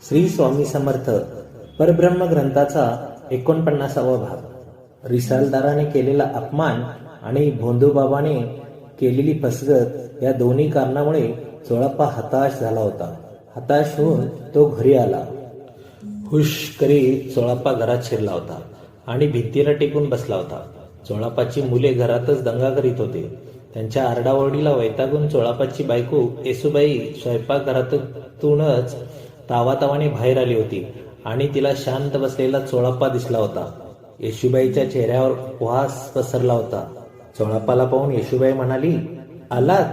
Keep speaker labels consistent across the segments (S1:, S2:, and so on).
S1: श्री स्वामी समर्थ परब्रह्म ग्रंथाचा 49वा भाग. रिसालदाराने केलेला अपमान आणि भोंदूबाबाने केलेली फसगत या दोन्ही कारणामुळे चोळप्पा हताश झाला होता. हताश होऊन तो घरी आला. हुश करीत चोळप्पा घरात शिरला होता आणि भिंतीला टेकून बसला होता. चोळप्पाची मुले घरातच दंगा करीत होते. त्यांच्या आरडाओरडीला वैतागून चोळप्पाची बायको येसूबाई स्वयंपाकघरातूनच तावातावाने बाहेर आली होती आणि तिला शांत बसलेला चोळप्पा दिसला होता. येशूबाईच्या चेहऱ्यावर उपहास पसरला होता. चोळप्पाला पाहून येशूबाई म्हणाली, आलात?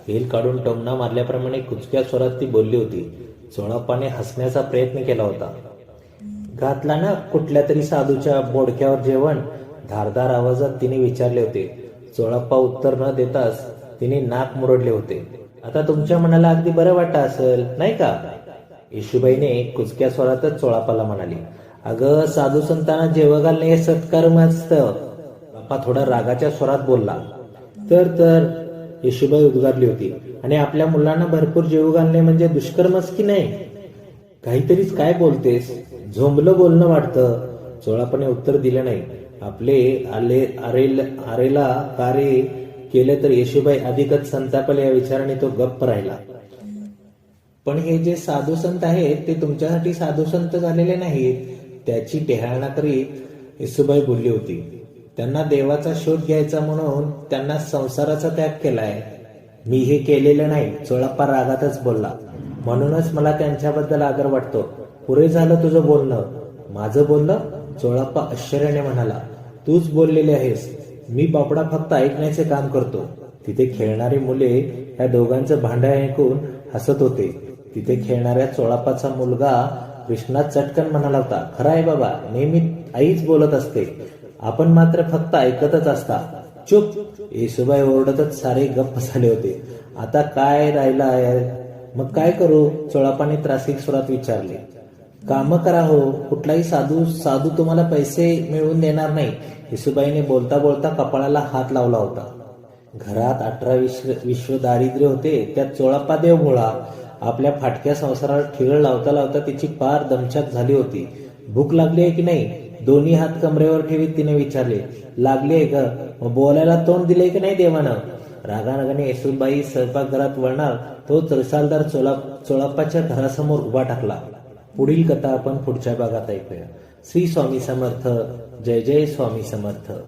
S1: हेल काढून टोमणा मारल्याप्रमाणे कुचक्या स्वरात ती बोलली होती. चोळप्पाने हसण्याचा प्रयत्न केला होता. घातला ना कुठल्या तरी साधूच्या बोडक्यावर जेवण? धारदार आवाजात तिने विचारले होते. चोळप्पा उत्तर न देताच तिने नाक मुरडले होते. आता तुमच्या मनाला अगदी बरं वाटतं असेल, नाही का? येशूबाईने कुचक्या स्वरातच चोळप्पाला म्हणाली, अगं साधू संतांना जेवण घालणे हे सत्कर्म असतं. बाप्पा थोडा रागाच्या स्वरात बोलला. तर येशूबाई उद्गारली होती, आणि आपल्या मुलांना भरपूर जेवू घालणे म्हणजे दुष्कर्मच की नाही? काहीतरीच काय बोलतेस? झोंबलं बोलणं वाटतं. चोळप्पाने उत्तर दिलं नाही. आपले आरेला कार्य केले तर येशूबाई अधिकच संतापल या विचाराने तो गप्प राहिला. पण हे जे साधू संत आहेत ते तुमच्यासाठी साधू संत झालेले नाहीत, त्याची टेहाळणा करीत येसूबाई बोलली होती. त्यांना देवाचा शोध घ्यायचा म्हणून त्यांना संसाराचा त्याग केलाय. मी हे केलेलं नाही, चोळप्पा रागातच बोलला. म्हणूनच मला त्यांच्याबद्दल आदर वाटतो. पुरे झालं तुझं बोलणं. माझं बोलणं? चोळप्पा आश्चर्याने म्हणाला, तूच बोललेले आहेस. मी बापडा फक्त ऐकण्याचे काम करतो. तिथे खेळणारी मुले या दोघांचं भांडण ऐकून हसत होते. तिथे खेळणाऱ्या चोळप्पाचा मुलगा कृष्णा चटकन म्हणाला होता, खरं आहे बाबा, नेहमी आईच बोलत असते, आपण मात्र फक्त ऐकतच असता. चुप! येसूबाई ओरडतच सारे गप्प झाले होते. आता काय राहिलं आहे? मग काय करू? चोळप्पाने त्रासिक स्वरात विचारले. काम करा हो. कुठलाही साधू तुम्हाला पैसे मिळवून देणार नाही. येसूबाईने बोलता बोलता कपाळाला हात लावला होता. घरात 18 विश्व दारिद्र्य होते, त्यात चोळप्पा देवभोळा. आपल्या फाटक्या संसाराला ठिगळ लावता लावता तिची पार दमछाक झाली होती. भूक लागली आहे की नाही? दोन्ही हात कमरेवर ठेवीत तिने विचारले. लागली आहे ग? मग बोलायला तोंड दिले की नाही देवानं? रागारागाने येसूबाई स्वयंपाकघरात वळणार तोच रिसालदार चोळप्पाच्या घरासमोर उभा टाकला. पुढील कथा आपण पुढच्या भागात ऐकूया. श्री स्वामी समर्थ. जय जय स्वामी समर्थ.